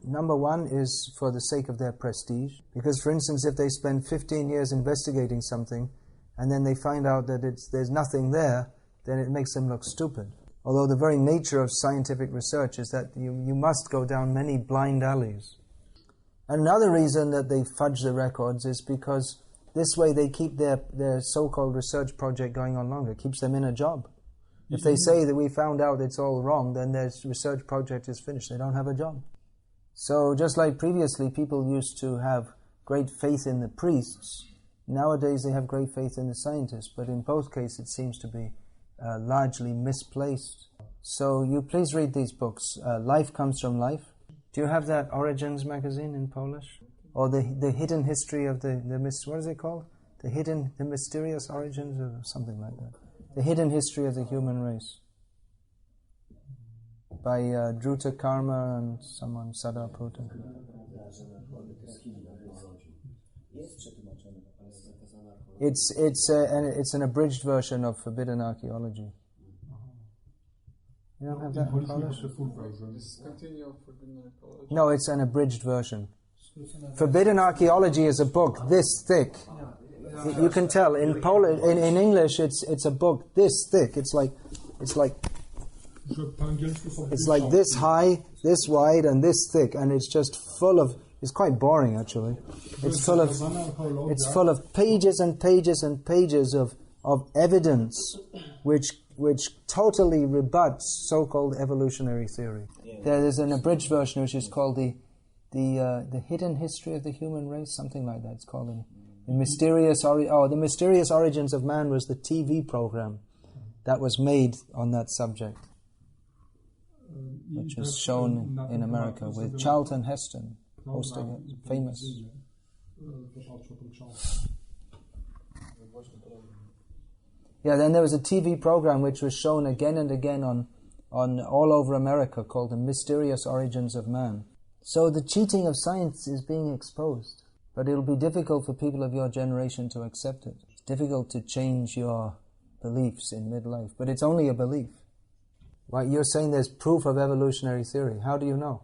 number one is for the sake of their prestige. Because, for instance, if they spend 15 years investigating something and then they find out that there's nothing there, then it makes them look stupid. Although the very nature of scientific research is that you must go down many blind alleys. Another reason that they fudge the records is because this way they keep their so-called research project going on longer. It keeps them in a job. If they say that we found out it's all wrong, then their research project is finished. They don't have a job. So just like previously people used to have great faith in the priests, nowadays they have great faith in the scientists. But in both cases it seems to be largely misplaced. So you please read these books. Life Comes from Life. Do you have that Origins magazine in Polish? Or the hidden history of what is it called? The mysterious origins or something like that. The hidden history of the human race. By Druta Karma and someone, Sadaputa. It's an abridged version of Forbidden Archaeology. You don't have that in Polish? Continue Forbidden Archaeology. No, it's an abridged version. Forbidden Archaeology is a book this thick. You can tell in Polish, in English, it's a book this thick. It's like this high, this wide, and this thick, and it's just full of. It's quite boring, actually. It's full of pages and pages and pages of evidence, which totally rebuts so-called evolutionary theory. There is an abridged version which is called the hidden history of the human race, something like that. It's called the mysterious origins of man was the TV program that was made on that subject, which was shown in America with Charlton Heston hosting it, famous. Yeah, then there was a TV program which was shown again and again on all over America called The Mysterious Origins of Man. So the cheating of science is being exposed. But it'll be difficult for people of your generation to accept it. It's difficult to change your beliefs in midlife. But it's only a belief. Well, you're saying there's proof of evolutionary theory. How do you know?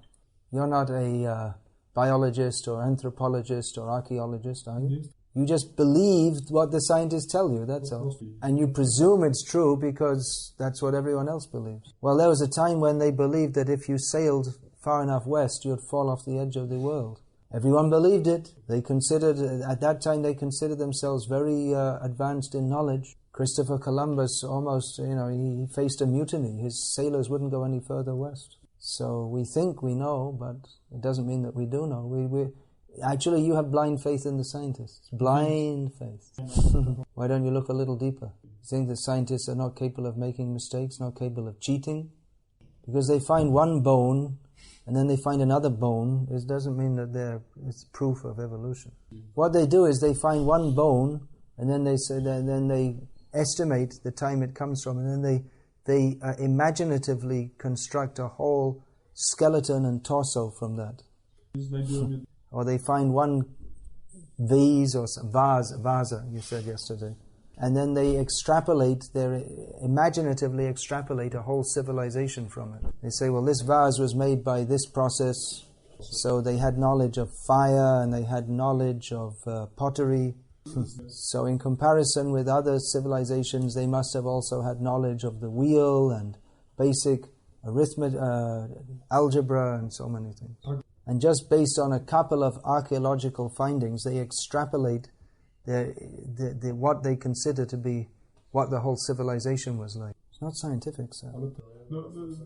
You're not a biologist or anthropologist or archaeologist, are you? You just believe what the scientists tell you, that's all. And you presume it's true because that's what everyone else believes. Well, there was a time when they believed that if you sailed far enough west, you'd fall off the edge of the world. Everyone believed it. They considered, at that time, they considered themselves very advanced in knowledge. Christopher Columbus almost, he faced a mutiny. His sailors wouldn't go any further west. So we think we know, but it doesn't mean that we do know. Actually, you have blind faith in the scientists. Blind faith. Why don't you look a little deeper? You think the scientists are not capable of making mistakes, not capable of cheating? Because they find one bone and then they find another bone, it doesn't mean that it's proof of evolution. What they do is they find one bone and then they say then they estimate the time it comes from, and then they imaginatively construct a whole skeleton and torso from that. Or they find one vase or vase, you said yesterday, and then they imaginatively extrapolate a whole civilization from it. They say, well, this vase was made by this process, so they had knowledge of fire and they had knowledge of pottery. So in comparison with other civilizations, they must have also had knowledge of the wheel and basic arithmetic, algebra, and so many things. And just based on a couple of archaeological findings, they extrapolate what they consider to be what the whole civilization was like. It's not scientific, sir.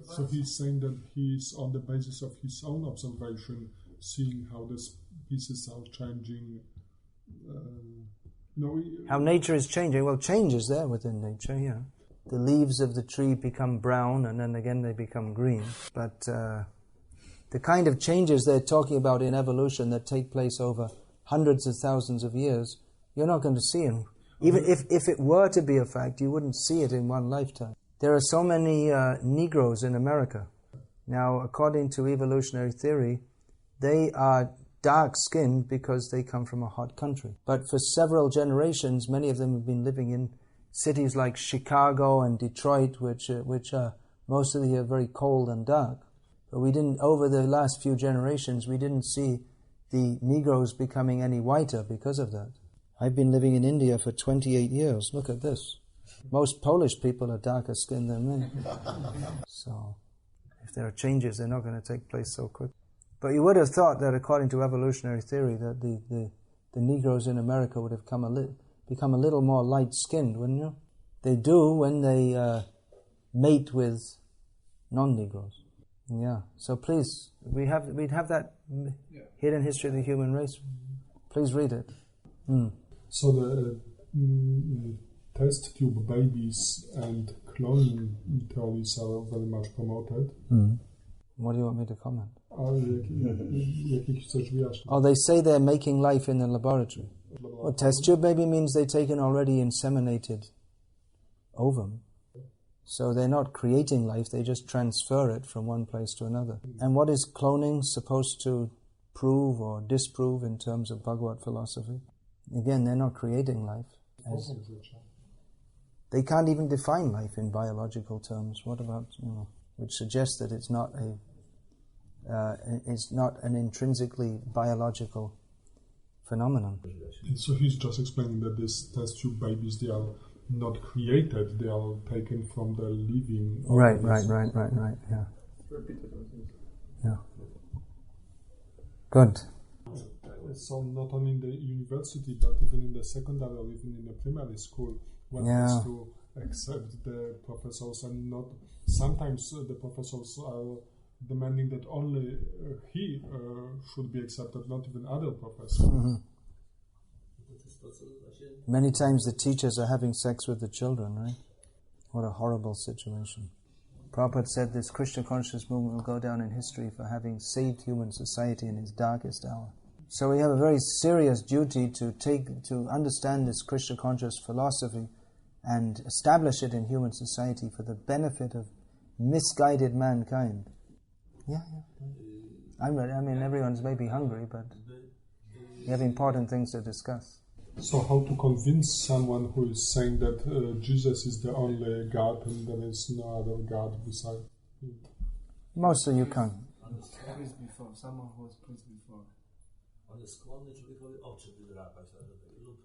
So he's saying that he's on the basis of his own observation, seeing how the species are changing. How nature is changing. Well, change is there within nature, yeah. The leaves of the tree become brown and then again they become green. But the kind of changes they're talking about in evolution that take place over hundreds of thousands of years, you're not going to see them. Even if it were to be a fact, you wouldn't see it in one lifetime. There are so many Negroes in America. Now, according to evolutionary theory, they are dark-skinned because they come from a hot country. But for several generations, many of them have been living in cities like Chicago and Detroit, which are mostly very cold and dark. But over the last few generations, we didn't see the Negroes becoming any whiter because of that. I've been living in India for 28 years. Look at this. Most Polish people are darker skinned than me. So, if there are changes, they're not going to take place so quick. But you would have thought that according to evolutionary theory that the Negroes in America would have become a little more light-skinned, wouldn't you? They do when they mate with non-Negroes. Yeah. So please, we'd have that hidden history of the human race. Please read it. So the test tube babies and cloning theories are very much promoted. What do you want me to comment? Oh, they say they're making life in the laboratory. Well, test tube baby means they take an already inseminated ovum. So they're not creating life, they just transfer it from one place to another. And what is cloning supposed to prove or disprove in terms of Bhagavad philosophy? Again, they're not creating life. They can't even define life in biological terms. What about, which suggests that it's not an intrinsically biological phenomenon. So he's just explaining that these test tube babies, they are not created, they are taken from the living. Right, yeah. Yeah. Good. So not only in the university, but even in the secondary or even in the primary school, one has to accept the professors, and not sometimes the professors are demanding that only he should be accepted, not even other professors. Many times the teachers are having sex with the children, right? What a horrible situation. Prabhupada said this Krishna conscious movement will go down in history for having saved human society in its darkest hour. So we have a very serious duty to understand this Krishna conscious philosophy and establish it in human society for the benefit of misguided mankind. Yeah. I'm ready. I mean, everyone's maybe hungry, but we have important things to discuss. So how to convince someone who is saying that Jesus is the only God and there is no other God beside him? Mostly you can't. Someone who was priest before. On jest skłonny człowiekowi oczy wydrapać lub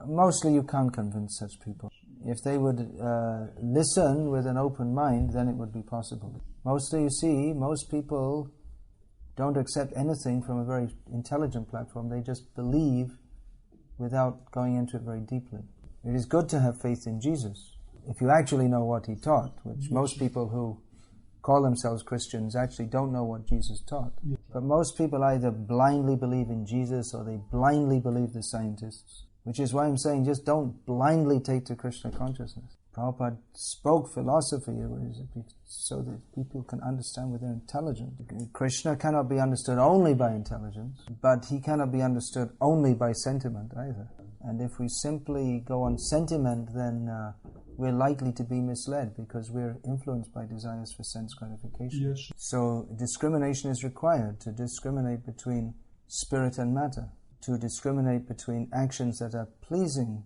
Mostly you can't convince such people. If they would listen with an open mind, then it would be possible. Mostly, you see, most people don't accept anything from a very intelligent platform. They just believe without going into it very deeply. It is good to have faith in Jesus. If you actually know what he taught, which most people who call themselves Christians actually don't know what Jesus taught. Yeah. But most people either blindly believe in Jesus or they blindly believe the scientists. Which is why I'm saying just don't blindly take to Krishna consciousness. Prabhupada spoke philosophy so that people can understand with their intelligence. Krishna cannot be understood only by intelligence, but he cannot be understood only by sentiment either. And if we simply go on sentiment, then we're likely to be misled because we're influenced by desires for sense gratification. Yes. So discrimination is required to discriminate between spirit and matter, to discriminate between actions that are pleasing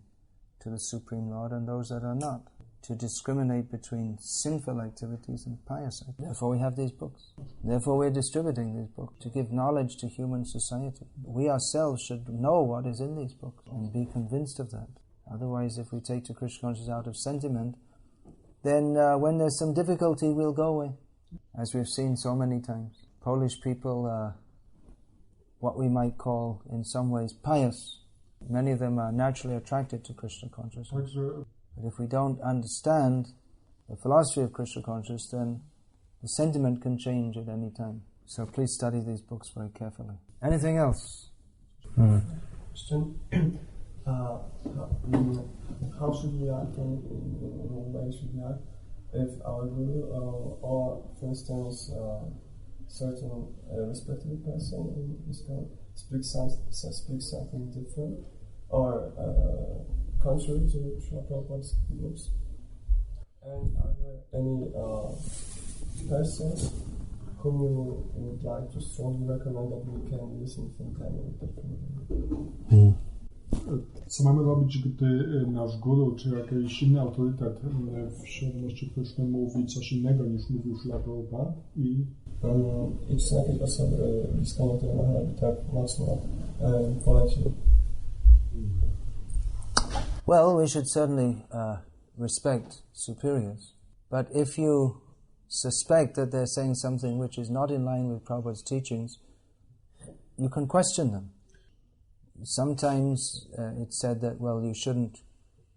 to the Supreme Lord and those that are not, to discriminate between sinful activities and pious activities. Therefore we have these books. Therefore we're distributing these books to give knowledge to human society. We ourselves should know what is in these books and be convinced of that. Otherwise, if we take to Krishna consciousness out of sentiment, then when there's some difficulty, we'll go away. As we've seen so many times. Polish people what we might call, in some ways, pious. Many of them are naturally attracted to Krishna consciousness. But if we don't understand the philosophy of Krishna consciousness, then the sentiment can change at any time. So please study these books very carefully. Anything else? Question. How should we act in what way should we act if our guru or for instance certain respected person in ISKCON speaks something different or contrary to Srila Prabhupada's beliefs? And are there any persons whom you would like to strongly recommend that we can listen from time differently? Co mamy robić, gdy nasz guru czy jakiś inny autorytet w świadomości Kryszny mówi coś innego niż mówił Srila Prabhupada i czy są jakieś osoby w ISKCONie, które Maharaji tak mocno polecił? Well, we should certainly respect superiors. But if you suspect that they're saying something which is not in line with Prabhupada's teachings, you can question them. Sometimes it's said that, well, you shouldn't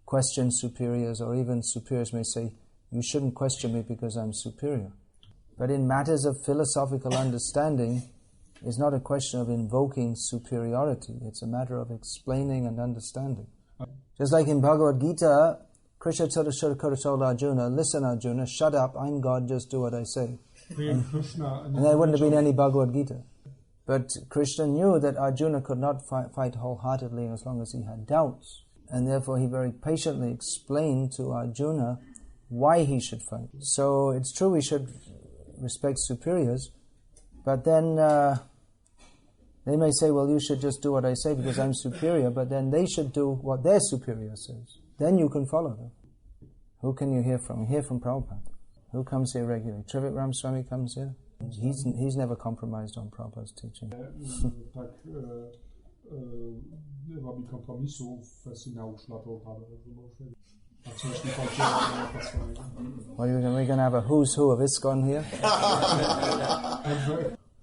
question superiors, or even superiors may say, you shouldn't question me because I'm superior. But in matters of philosophical understanding, it's not a question of invoking superiority. It's a matter of explaining and understanding. Just like in Bhagavad-gita, Krishna told Arjuna, listen Arjuna, shut up, I'm God, just do what I say. And there wouldn't have been any Bhagavad-gita. But Krishna knew that Arjuna could not fight wholeheartedly as long as he had doubts. And therefore he very patiently explained to Arjuna why he should fight. So it's true we should respect superiors, but then they may say, well, you should just do what I say because I'm superior, but then they should do what their superior says. Then you can follow them. Who can you hear from? You hear from Prabhupada. Who comes here regularly? Trivikram Swami comes here. He's never compromised on Prabhupada's teaching. Robi kompromisu w kwestii nauk Srila Prabhupada. What are we going to have a who's who of ISKCON here?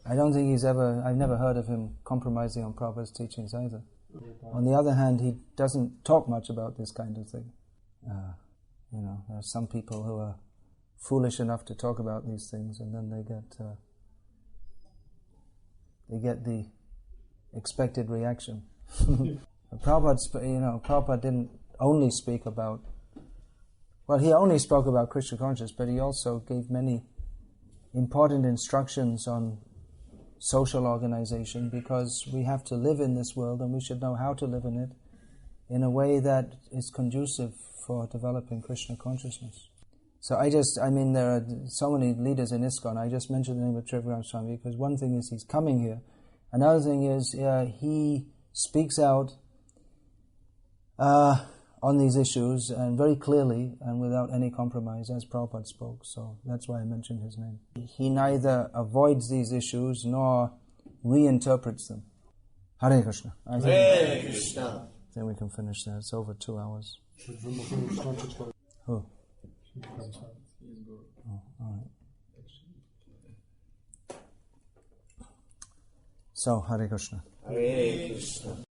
I don't think I've never heard of him compromising on Prabhupada's teachings either. On the other hand, he doesn't talk much about this kind of thing. There are some people who are foolish enough to talk about these things, and then they get the expected reaction. Prabhupada didn't only speak about. Well, he only spoke about Krishna consciousness, but he also gave many important instructions on social organization, because we have to live in this world and we should know how to live in it in a way that is conducive for developing Krishna consciousness. So there are so many leaders in ISKCON. I just mentioned the name of Trivikram Swami because one thing is he's coming here. Another thing is he speaks out on these issues and very clearly and without any compromise as Prabhupada spoke. So that's why I mentioned his name. He neither avoids these issues nor reinterprets them. Hare Krishna. Hare Krishna. Then we can finish that. It's over 2 hours. Oh. Oh, all right. So, Hare Krishna. Hare Krishna.